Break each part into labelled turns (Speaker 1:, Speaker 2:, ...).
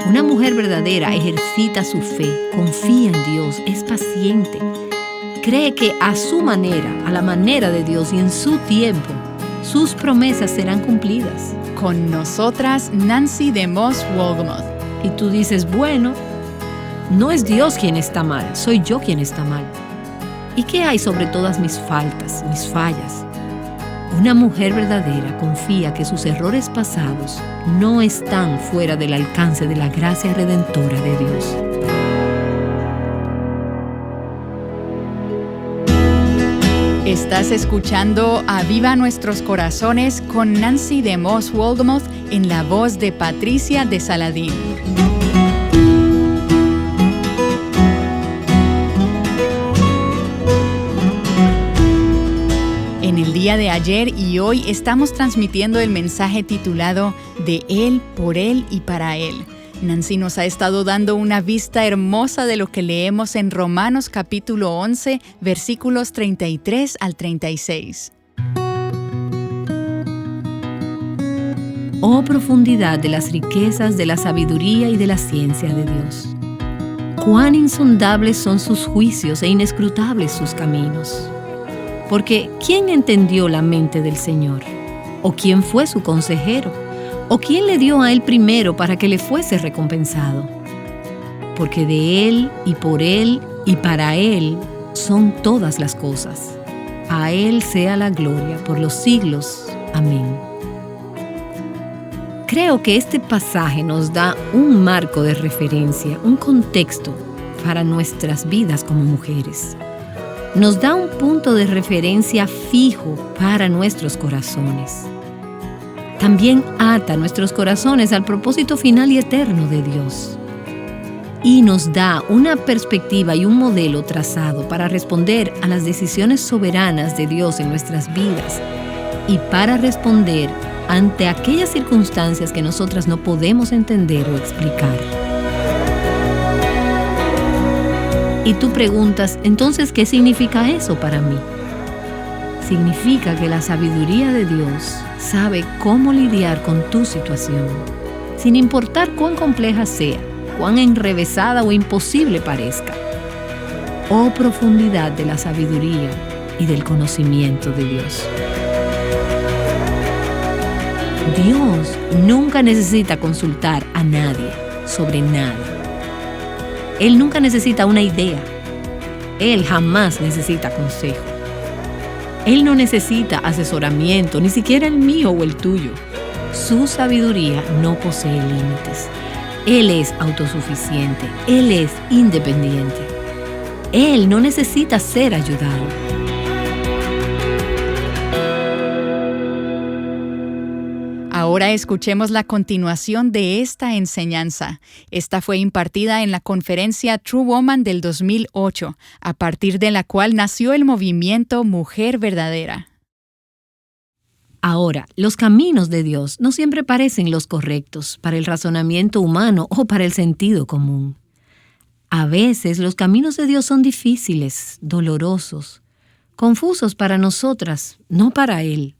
Speaker 1: Una mujer verdadera ejercita su fe, confía en Dios, es paciente. Cree que a su manera, a la manera de Dios y en su tiempo, sus promesas serán cumplidas.
Speaker 2: Con nosotras, Nancy DeMoss Wolgemuth.
Speaker 1: Y tú dices, bueno, no es Dios quien está mal, soy yo quien está mal. ¿Y qué hay sobre todas mis faltas, mis fallas? Una mujer verdadera confía que sus errores pasados no están fuera del alcance de la gracia redentora de Dios.
Speaker 2: Estás escuchando Aviva Nuestros Corazones con Nancy DeMoss Wolgemuth en la voz de Patricia de Saladín. En el día de ayer y hoy estamos transmitiendo el mensaje titulado De Él, por Él y para Él. Nancy nos ha estado dando una vista hermosa de lo que leemos en Romanos capítulo 11, versículos 33 al 36.
Speaker 1: Oh profundidad de las riquezas de la sabiduría y de la ciencia de Dios. Cuán insondables son sus juicios e inescrutables sus caminos. Porque ¿quién entendió la mente del Señor? ¿O quién fue su consejero? ¿O quién le dio a él primero para que le fuese recompensado? Porque de él y para él son todas las cosas. A él sea la gloria por los siglos. Amén. Creo que este pasaje nos da un marco de referencia, un contexto para nuestras vidas como mujeres. Nos da un punto de referencia fijo para nuestros corazones. También ata nuestros corazones al propósito final y eterno de Dios. Y nos da una perspectiva y un modelo trazado para responder a las decisiones soberanas de Dios en nuestras vidas y para responder ante aquellas circunstancias que nosotras no podemos entender o explicar. Y tú preguntas, entonces, ¿qué significa eso para mí? Significa que la sabiduría de Dios sabe cómo lidiar con tu situación, sin importar cuán compleja sea, cuán enrevesada o imposible parezca. Oh profundidad de la sabiduría y del conocimiento de Dios. Dios nunca necesita consultar a nadie sobre nada. Él nunca necesita una idea. Él jamás necesita consejo. Él no necesita asesoramiento, ni siquiera el mío o el tuyo. Su sabiduría no posee límites. Él es autosuficiente. Él es independiente. Él no necesita ser ayudado.
Speaker 2: Ahora escuchemos la continuación de esta enseñanza. Esta fue impartida en la conferencia True Woman del 2008, a partir de la cual nació el movimiento Mujer Verdadera.
Speaker 1: Ahora, los caminos de Dios no siempre parecen los correctos para el razonamiento humano o para el sentido común. A veces los caminos de Dios son difíciles, dolorosos, confusos para nosotras, no para Él.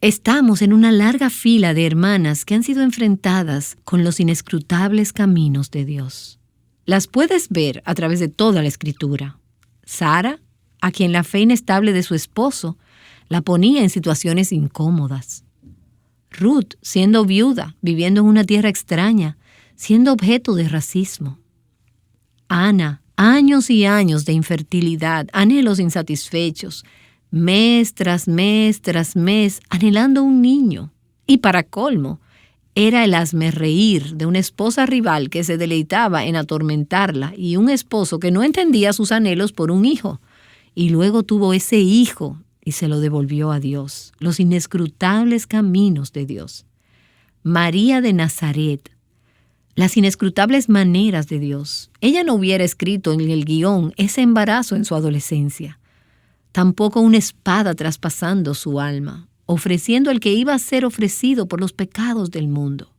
Speaker 1: Estamos en una larga fila de hermanas que han sido enfrentadas con los inescrutables caminos de Dios. Las puedes ver a través de toda la Escritura. Sara, a quien la fe inestable de su esposo la ponía en situaciones incómodas. Ruth, siendo viuda, viviendo en una tierra extraña, siendo objeto de racismo. Ana, años y años de infertilidad, anhelos insatisfechos, mes tras mes tras mes, anhelando un niño. Y para colmo, era el hazmerreír de una esposa rival que se deleitaba en atormentarla y un esposo que no entendía sus anhelos por un hijo. Y luego tuvo ese hijo y se lo devolvió a Dios. Los inescrutables caminos de Dios. María de Nazaret. Las inescrutables maneras de Dios. Ella no hubiera escrito en el guión ese embarazo en su adolescencia. Tampoco una espada traspasando su alma, ofreciendo el que iba a ser ofrecido por los pecados del mundo.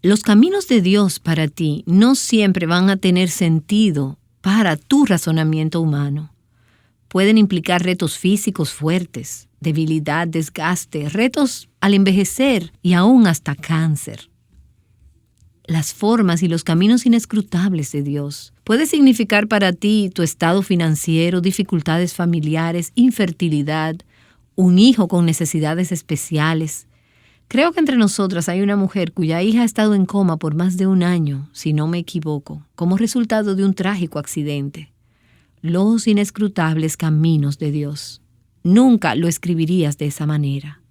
Speaker 1: Los caminos de Dios para ti no siempre van a tener sentido para tu razonamiento humano. Pueden implicar retos físicos fuertes, debilidad, desgaste, retos al envejecer y aún hasta cáncer. las formas y los caminos inescrutables de Dios. Puede significar para ti tu estado financiero, dificultades familiares, infertilidad, un hijo con necesidades especiales. Creo que entre nosotras hay una mujer cuya hija ha estado en coma por más de un año, si no me equivoco, como resultado de un trágico accidente. Los inescrutables caminos de Dios. Nunca lo escribirías de esa manera.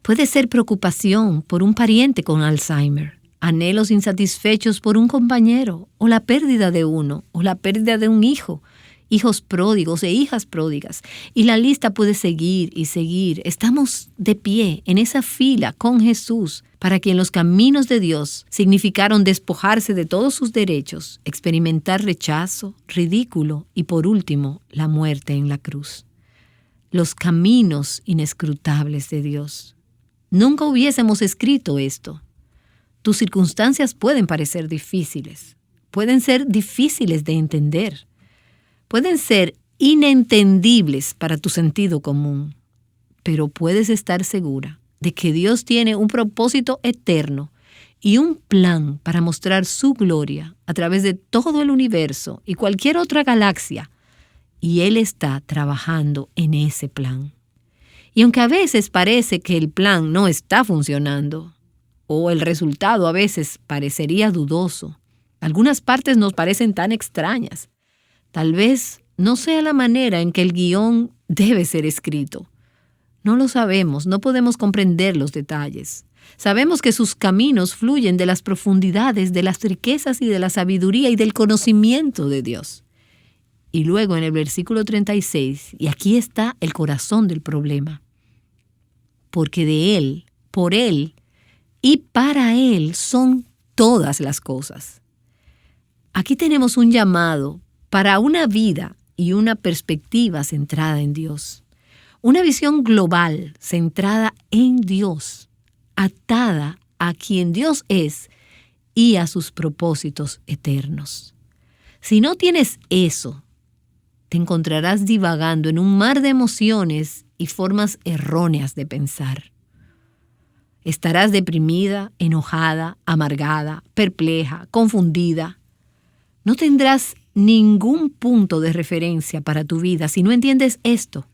Speaker 1: Puede ser preocupación por un pariente con Alzheimer, anhelos insatisfechos por un compañero, o la pérdida de uno, o la pérdida de un hijo, hijos pródigos e hijas pródigas. Y la lista puede seguir y seguir. Estamos de pie en esa fila con Jesús, para quien los caminos de Dios significaron despojarse de todos sus derechos, experimentar rechazo, ridículo y, por último, la muerte en la cruz. Los caminos inescrutables de Dios. Nunca hubiésemos escrito esto. Tus circunstancias pueden parecer difíciles, pueden ser difíciles de entender, pueden ser inentendibles para tu sentido común, pero puedes estar segura de que Dios tiene un propósito eterno y un plan para mostrar su gloria a través de todo el universo y cualquier otra galaxia, y Él está trabajando en ese plan. Y aunque a veces parece que el plan no está funcionando, o el resultado a veces parecería dudoso, algunas partes nos parecen tan extrañas, tal vez no sea la manera en que el guión debe ser escrito. No lo sabemos, no podemos comprender los detalles. Sabemos que sus caminos fluyen de las profundidades, de las riquezas y de la sabiduría y del conocimiento de Dios. Y luego en el versículo 36, y aquí está el corazón del problema. Porque de Él, por Él y para Él son todas las cosas. Aquí tenemos un llamado para una vida y una perspectiva centrada en Dios. Una visión global centrada en Dios, atada a quien Dios es y a sus propósitos eternos. Si no tienes eso, te encontrarás divagando en un mar de emociones y formas erróneas de pensar. Estarás deprimida, enojada, amargada, perpleja, confundida. No tendrás ningún punto de referencia para tu vida si no entiendes esto,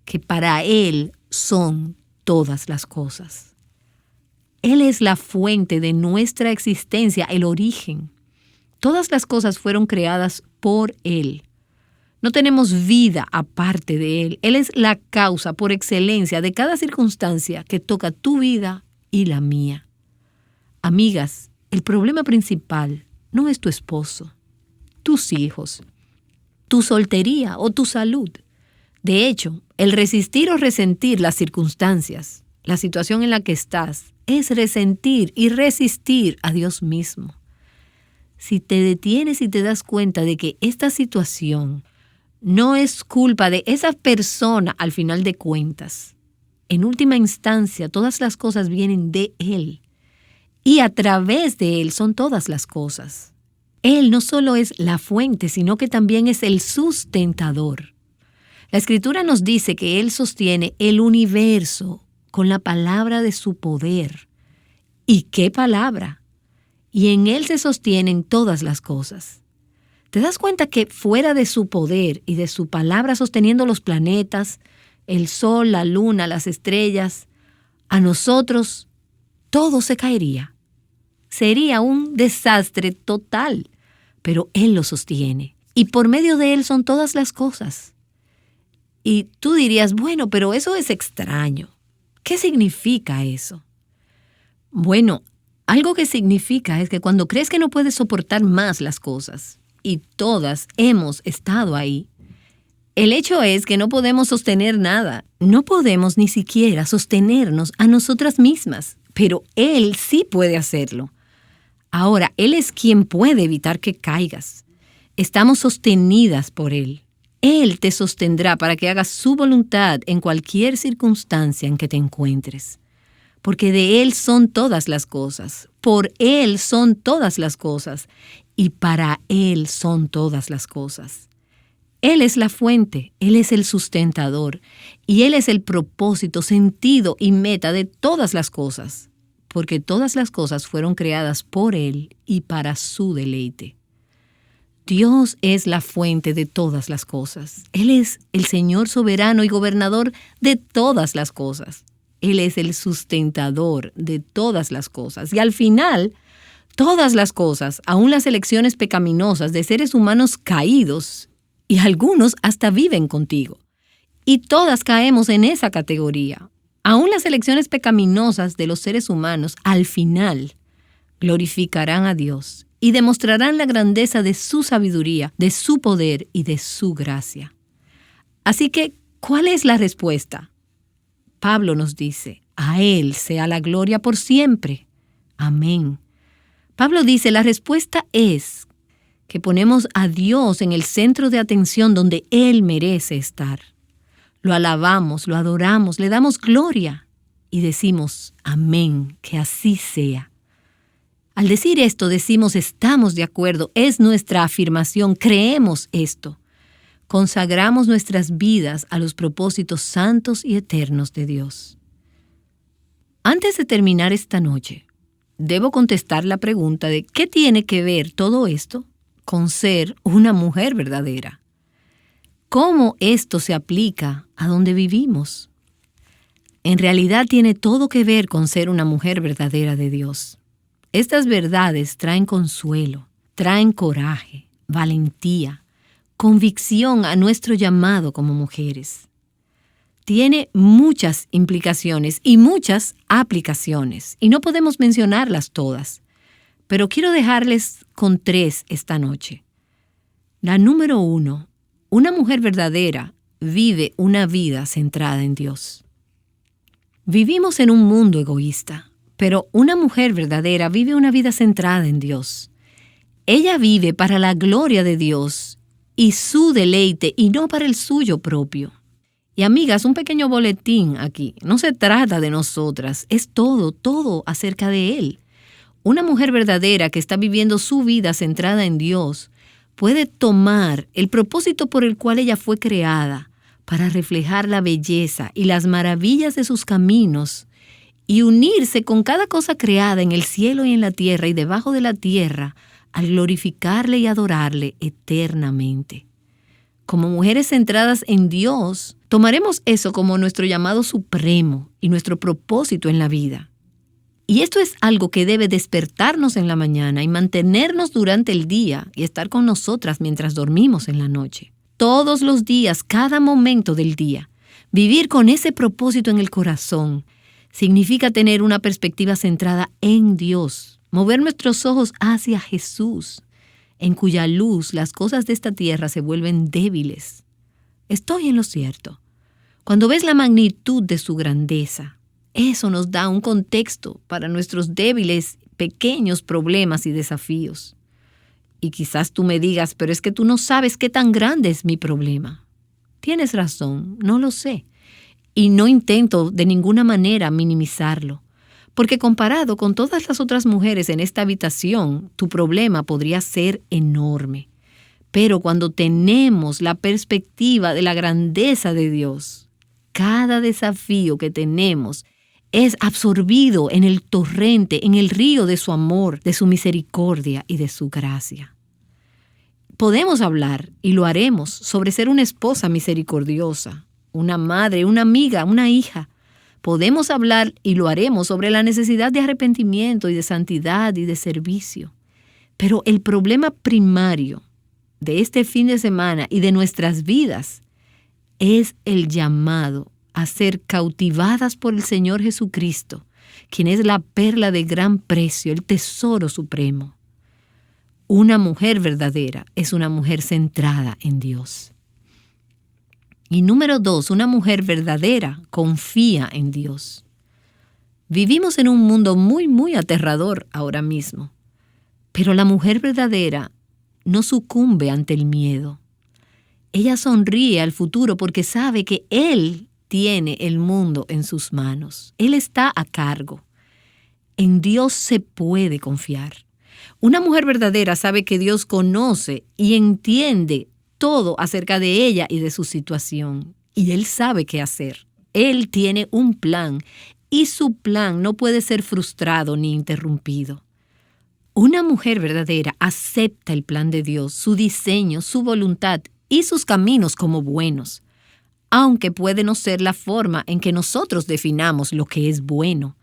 Speaker 1: que para Él son todas las cosas. Él es la fuente de nuestra existencia, el origen. Todas las cosas fueron creadas por Él. No tenemos vida aparte de Él. Él es la causa por excelencia de cada circunstancia que toca tu vida y la mía. Amigas, el problema principal no es tu esposo, tus hijos, tu soltería o tu salud. De hecho, el resistir o resentir las circunstancias, la situación en la que estás, es resentir y resistir a Dios mismo. Si te detienes y te das cuenta de que esta situación no es culpa de esa persona al final de cuentas, en última instancia todas las cosas vienen de Él y a través de Él son todas las cosas. Él no solo es la fuente, sino que también es el sustentador. La Escritura nos dice que Él sostiene el universo con la palabra de su poder. ¿Y qué palabra? Y en Él se sostienen todas las cosas. ¿Te das cuenta que fuera de su poder y de su palabra sosteniendo los planetas, el sol, la luna, las estrellas, a nosotros todo se caería? Sería un desastre total, pero Él lo sostiene. Y por medio de Él son todas las cosas. Y tú dirías, bueno, pero eso es extraño. ¿Qué significa eso? Bueno, algo que significa es que cuando crees que no puedes soportar más las cosas, y todas hemos estado ahí, el hecho es que no podemos sostener nada. No podemos ni siquiera sostenernos a nosotras mismas, pero Él sí puede hacerlo. Ahora, Él es quien puede evitar que caigas. Estamos sostenidas por Él. Él te sostendrá para que hagas su voluntad en cualquier circunstancia en que te encuentres. Porque de Él son todas las cosas, por Él son todas las cosas, y para Él son todas las cosas. Él es la fuente, Él es el sustentador, y Él es el propósito, sentido y meta de todas las cosas. porque todas las cosas fueron creadas por Él y para su deleite. Dios es la fuente de todas las cosas. Él es el Señor soberano y gobernador de todas las cosas. Él es el sustentador de todas las cosas. Y al final, todas las cosas, aun las elecciones pecaminosas de seres humanos caídos, y algunos hasta viven contigo. Y todas caemos en esa categoría. Aun las elecciones pecaminosas de los seres humanos, al final, glorificarán a Dios y demostrarán la grandeza de su sabiduría, de su poder y de su gracia. Así que, ¿cuál es la respuesta? Pablo nos dice, a Él sea la gloria por siempre. Amén. Pablo dice, la respuesta es que ponemos a Dios en el centro de atención donde Él merece estar. Lo alabamos, lo adoramos, le damos gloria y decimos, amén, que así sea. Al decir esto decimos, estamos de acuerdo, es nuestra afirmación, creemos esto. Consagramos nuestras vidas a los propósitos santos y eternos de Dios. Antes de terminar esta noche, debo contestar la pregunta de ¿qué tiene que ver todo esto con ser una mujer verdadera? ¿Cómo esto se aplica a donde vivimos? En realidad tiene todo que ver con ser una mujer verdadera de Dios. Estas verdades traen consuelo, traen coraje, valentía, convicción a nuestro llamado como mujeres. Tiene muchas implicaciones y muchas aplicaciones, y no podemos mencionarlas todas, pero quiero dejarles con 3 esta noche. La número 1, una mujer verdadera vive una vida centrada en Dios. Vivimos en un mundo egoísta, pero una mujer verdadera vive una vida centrada en Dios. Ella vive para la gloria de Dios y su deleite y no para el suyo propio. Y amigas, un pequeño boletín aquí. No se trata de nosotras, es todo acerca de Él. Una mujer verdadera que está viviendo su vida centrada en Dios puede tomar el propósito por el cual ella fue creada para reflejar la belleza y las maravillas de sus caminos y unirse con cada cosa creada en el cielo y en la tierra y debajo de la tierra al glorificarle y adorarle eternamente. Como mujeres centradas en Dios, tomaremos eso como nuestro llamado supremo y nuestro propósito en la vida. Y esto es algo que debe despertarnos en la mañana y mantenernos durante el día y estar con nosotras mientras dormimos en la noche. Todos los días, cada momento del día, vivir con ese propósito en el corazón significa tener una perspectiva centrada en Dios, mover nuestros ojos hacia Jesús, en cuya luz las cosas de esta tierra se vuelven débiles. Estoy en lo cierto. Cuando ves la magnitud de su grandeza, eso nos da un contexto para nuestros débiles, pequeños problemas y desafíos. Y quizás tú me digas, pero es que tú no sabes qué tan grande es mi problema. Tienes razón, no lo sé. Y no intento de ninguna manera minimizarlo, porque comparado con todas las otras mujeres en esta habitación, tu problema podría ser enorme. Pero cuando tenemos la perspectiva de la grandeza de Dios, cada desafío que tenemos es absorbido en el torrente, en el río de su amor, de su misericordia y de su gracia. Podemos hablar, y lo haremos, sobre ser una esposa misericordiosa, una madre, una amiga, una hija. Podemos hablar, y lo haremos, sobre la necesidad de arrepentimiento y de santidad y de servicio. Pero el problema primario de este fin de semana y de nuestras vidas es el llamado a ser cautivadas por el Señor Jesucristo, quien es la perla de gran precio, el tesoro supremo. Una mujer verdadera es una mujer centrada en Dios. Y número 2, una mujer verdadera confía en Dios. Vivimos en un mundo muy aterrador ahora mismo, pero la mujer verdadera no sucumbe ante el miedo. Ella sonríe al futuro porque sabe que Él tiene el mundo en sus manos. Él está a cargo. En Dios se puede confiar. Una mujer verdadera sabe que Dios conoce y entiende todo acerca de ella y de su situación. Y Él sabe qué hacer. Él tiene un plan. y su plan no puede ser frustrado ni interrumpido. Una mujer verdadera acepta el plan de Dios, su diseño, su voluntad y sus caminos como buenos, aunque puede no ser la forma en que nosotros definamos lo que es bueno.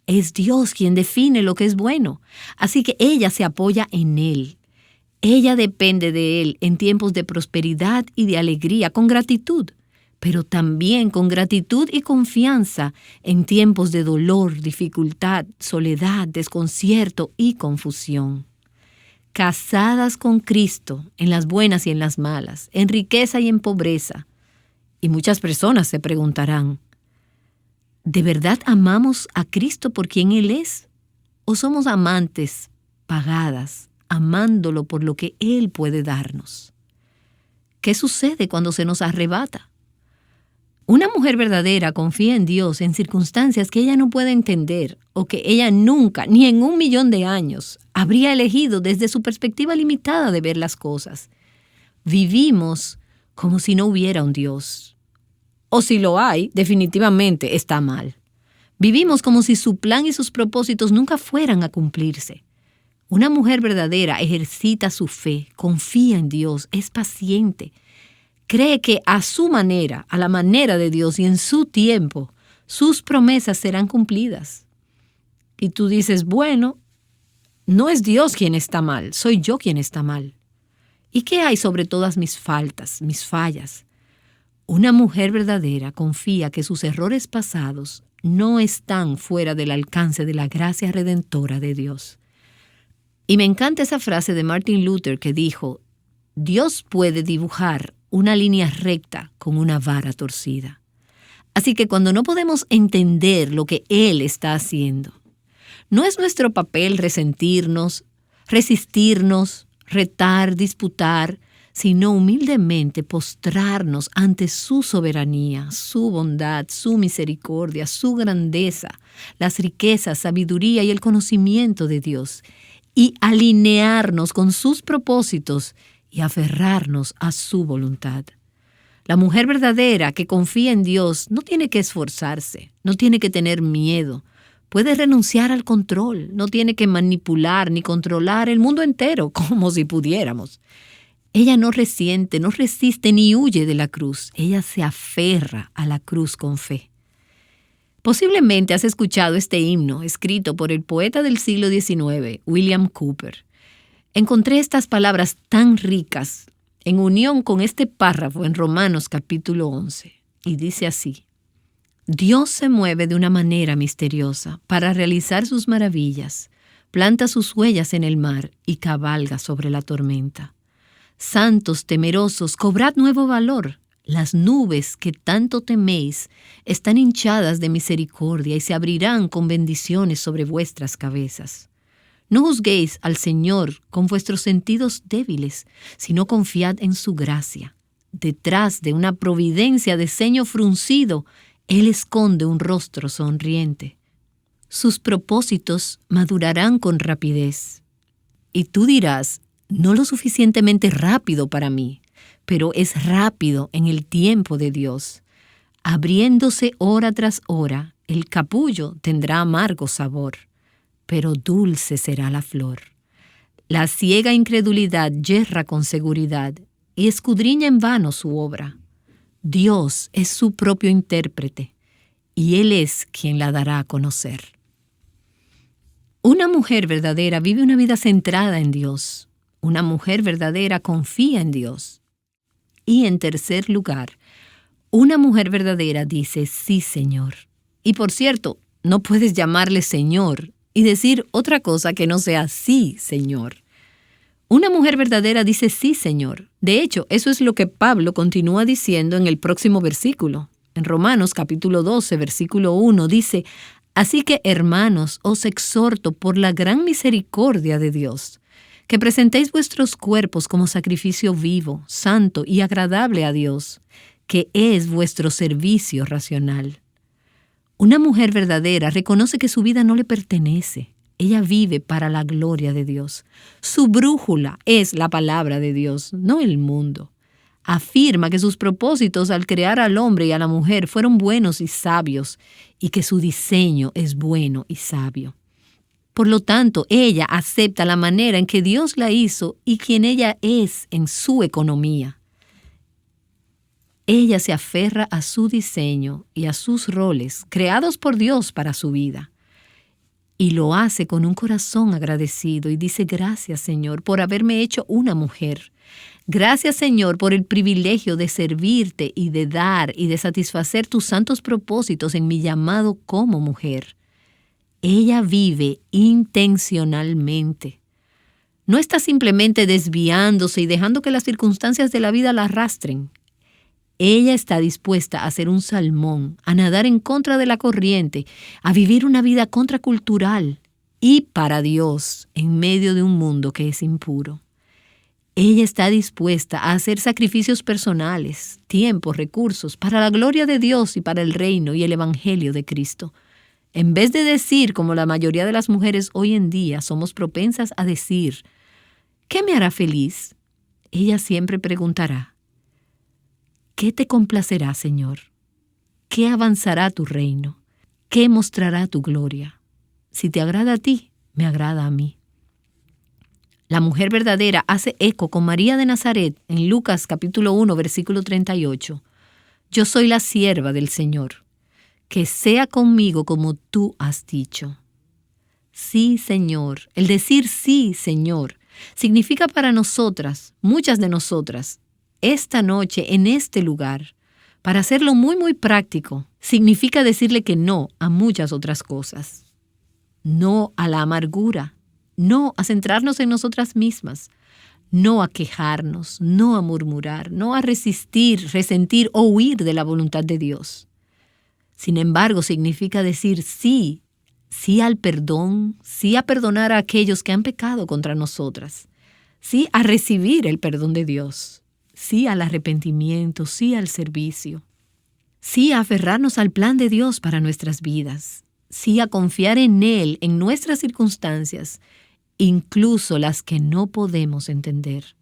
Speaker 1: Es Dios quien define lo que es bueno, así que ella se apoya en Él. Ella depende de Él en tiempos de prosperidad y de alegría, con gratitud, pero también con gratitud y confianza en tiempos de dolor, dificultad, soledad, desconcierto y confusión. Casadas con Cristo, en las buenas y en las malas, en riqueza y en pobreza. Y muchas personas se preguntarán, ¿de verdad amamos a Cristo por quien Él es? ¿O somos amantes pagadas, amándolo por lo que Él puede darnos? ¿Qué sucede cuando se nos arrebata? Una mujer verdadera confía en Dios en circunstancias que ella no puede entender o que ella nunca, ni en 1.000.000 de años, habría elegido desde su perspectiva limitada de ver las cosas. Vivimos como si no hubiera un Dios. O si lo hay, definitivamente está mal. Vivimos como si su plan y sus propósitos nunca fueran a cumplirse. Una mujer verdadera ejercita su fe, confía en Dios, es paciente. Cree que a su manera, a la manera de Dios y en su tiempo, sus promesas serán cumplidas. Y tú dices, bueno, no es Dios quien está mal, soy yo quien está mal. ¿Y qué hay sobre todas mis faltas, mis fallas? Una mujer verdadera confía que sus errores pasados no están fuera del alcance de la gracia redentora de Dios. Y me encanta esa frase de Martin Luther que dijo, Dios puede dibujar una línea recta con una vara torcida. Así que cuando no podemos entender lo que Él está haciendo, no es nuestro papel resentirnos, resistirnos, retar, disputar, sino humildemente postrarnos ante su soberanía, su bondad, su misericordia, su grandeza, las riquezas, sabiduría y el conocimiento de Dios, y alinearnos con sus propósitos y aferrarnos a su voluntad. La mujer verdadera que confía en Dios no tiene que esforzarse, no tiene que tener miedo, puede renunciar al control, no tiene que manipular ni controlar el mundo entero como si pudiéramos. Ella no resiente, no resiste ni huye de la cruz, ella se aferra a la cruz con fe. Posiblemente has escuchado este himno escrito por el poeta del siglo XIX, William Cowper. Encontré estas palabras tan ricas en unión con este párrafo en Romanos capítulo 11, y dice así: Dios se mueve de una manera misteriosa para realizar sus maravillas, planta sus huellas en el mar y cabalga sobre la tormenta. Santos temerosos, cobrad nuevo valor. Las nubes que tanto teméis están hinchadas de misericordia y se abrirán con bendiciones sobre vuestras cabezas. No juzguéis al Señor con vuestros sentidos débiles, sino confiad en su gracia. Detrás de una providencia de ceño fruncido, Él esconde un rostro sonriente. Sus propósitos madurarán con rapidez. Y tú dirás, no lo suficientemente rápido para mí, pero es rápido en el tiempo de Dios. Abriéndose hora tras hora, el capullo tendrá amargo sabor, pero dulce será la flor. La ciega incredulidad yerra con seguridad y escudriña en vano su obra. Dios es su propio intérprete y Él es quien la dará a conocer. Una mujer verdadera vive una vida centrada en Dios. Una mujer verdadera confía en Dios. Y en tercer lugar, una mujer verdadera dice sí, Señor. Y por cierto, no puedes llamarle Señor y decir otra cosa que no sea sí, Señor. Una mujer verdadera dice sí, Señor. De hecho, eso es lo que Pablo continúa diciendo en el próximo versículo. En Romanos capítulo 12, versículo 1 dice: Así que, hermanos, os exhorto por la gran misericordia de Dios, que presentéis vuestros cuerpos como sacrificio vivo, santo y agradable a Dios, que es vuestro servicio racional. Una mujer verdadera reconoce que su vida no le pertenece. Ella vive para la gloria de Dios. Su brújula es la palabra de Dios, no el mundo. Afirma que sus propósitos al crear al hombre y a la mujer fueron buenos y sabios, y que su diseño es bueno y sabio. Por lo tanto, ella acepta la manera en que Dios la hizo y quien ella es en su economía. Ella se aferra a su diseño y a sus roles creados por Dios para su vida. Y lo hace con un corazón agradecido y dice: gracias, Señor, por haberme hecho una mujer. Gracias, Señor, por el privilegio de servirte y de dar y de satisfacer tus santos propósitos en mi llamado como mujer. Ella vive intencionalmente. No está simplemente desviándose y dejando que las circunstancias de la vida la arrastren. Ella está dispuesta a ser un salmón, a nadar en contra de la corriente, a vivir una vida contracultural y para Dios en medio de un mundo que es impuro. Ella está dispuesta a hacer sacrificios personales, tiempo, recursos, para la gloria de Dios y para el reino y el evangelio de Cristo. En vez de decir, como la mayoría de las mujeres hoy en día somos propensas a decir, ¿qué me hará feliz?, ella siempre preguntará, ¿qué te complacerá, Señor? ¿Qué avanzará tu reino? ¿Qué mostrará tu gloria? Si te agrada a ti, me agrada a mí. La mujer verdadera hace eco con María de Nazaret en Lucas capítulo 1, versículo 38. Yo soy la sierva del Señor. Que sea conmigo como tú has dicho. Sí, Señor. El decir sí, Señor, significa para nosotras, muchas de nosotras, esta noche, en este lugar, para hacerlo muy, muy práctico, significa decirle que no a muchas otras cosas. No a la amargura, no a centrarnos en nosotras mismas, no a quejarnos, no a murmurar, no a resistir, resentir o huir de la voluntad de Dios. Sin embargo, significa decir sí, sí al perdón, sí a perdonar a aquellos que han pecado contra nosotras, sí a recibir el perdón de Dios, sí al arrepentimiento, sí al servicio, sí a aferrarnos al plan de Dios para nuestras vidas, sí a confiar en Él en nuestras circunstancias, incluso las que no podemos entender,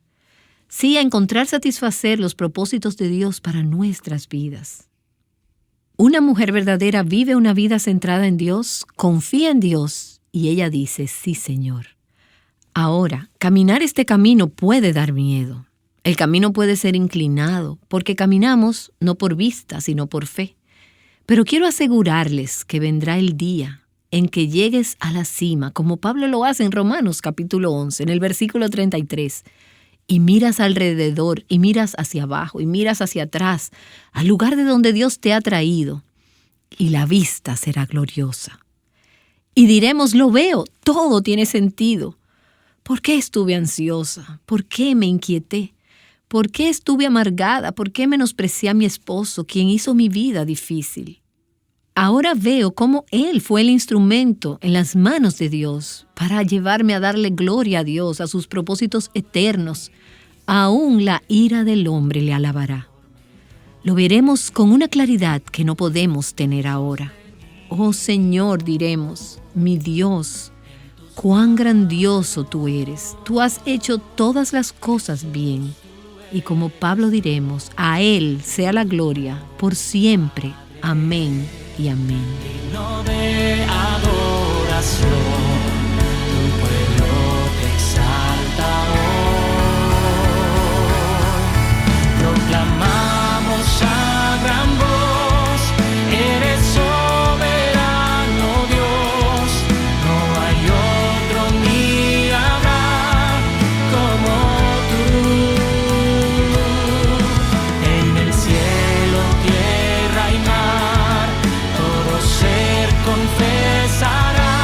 Speaker 1: sí a encontrar satisfacer los propósitos de Dios para nuestras vidas. Una mujer verdadera vive una vida centrada en Dios, confía en Dios y ella dice, sí, Señor. Ahora, caminar este camino puede dar miedo. El camino puede ser inclinado porque caminamos no por vista, sino por fe. Pero quiero asegurarles que vendrá el día en que llegues a la cima, como Pablo lo hace en Romanos capítulo 11, en el versículo 33. Y miras alrededor, y miras hacia abajo, y miras hacia atrás, al lugar de donde Dios te ha traído, y la vista será gloriosa. Y diremos, lo veo, todo tiene sentido. ¿Por qué estuve ansiosa? ¿Por qué me inquieté? ¿Por qué estuve amargada? ¿Por qué menosprecié a mi esposo, quien hizo mi vida difícil? Ahora veo cómo Él fue el instrumento en las manos de Dios para llevarme a darle gloria a Dios, a sus propósitos eternos. Aún la ira del hombre le alabará. Lo veremos con una claridad que no podemos tener ahora. Oh Señor, diremos, mi Dios, cuán grandioso tú eres. Tú has hecho todas las cosas bien. Y como Pablo diremos, a Él sea la gloria por siempre. Amén y amén.
Speaker 3: Digno de adoración, tu pueblo te exalta hoy. Proclamamos a gran voz, eres soberano Dios, no hay otro ni habrá como tú. En el cielo, tierra y mar, todo ser confesará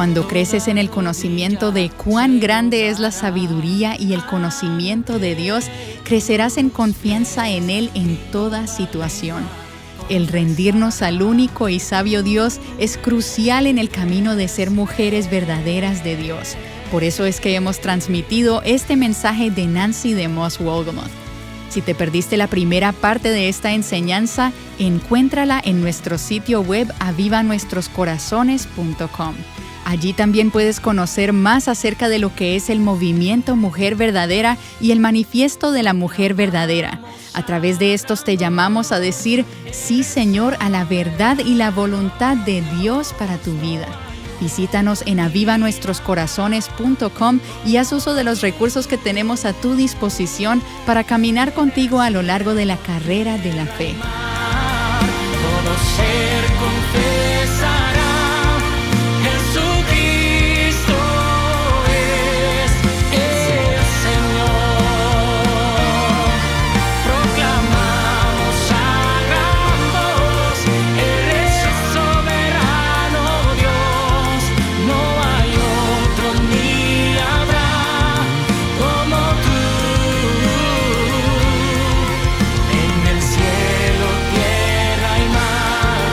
Speaker 2: Cuando creces en el conocimiento de cuán grande es la sabiduría y el conocimiento de Dios, crecerás en confianza en Él en toda situación. El rendirnos al único y sabio Dios es crucial en el camino de ser mujeres verdaderas de Dios. Por eso es que hemos transmitido este mensaje de Nancy DeMoss Wolgemuth. Si te perdiste la primera parte de esta enseñanza, encuéntrala en nuestro sitio web avivanuestroscorazones.com. Allí también puedes conocer más acerca de lo que es el movimiento Mujer Verdadera y el manifiesto de la Mujer Verdadera. A través de estos te llamamos a decir sí, Señor, a la verdad y la voluntad de Dios para tu vida. Visítanos en avivanuestroscorazones.com y haz uso de los recursos que tenemos a tu disposición para caminar contigo a lo largo de la carrera de la fe.
Speaker 3: Todo ser confesará, Jesucristo es el Señor. Proclamamos a gran voz, Él es el soberano Dios. No hay otro ni habrá como tú. En el cielo, tierra y mar,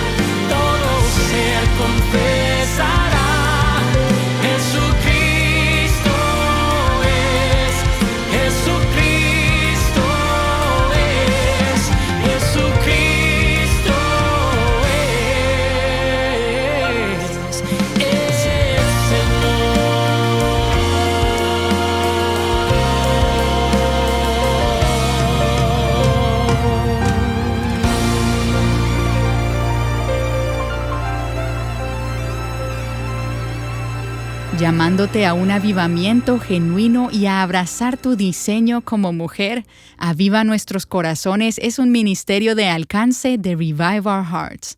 Speaker 3: todo ser confesará, Jesucristo es, Jesucristo es, Jesucristo es el
Speaker 2: Llamándote a un avivamiento genuino y a abrazar tu diseño como mujer, Aviva Nuestros Corazones es un ministerio de alcance de Revive Our Hearts.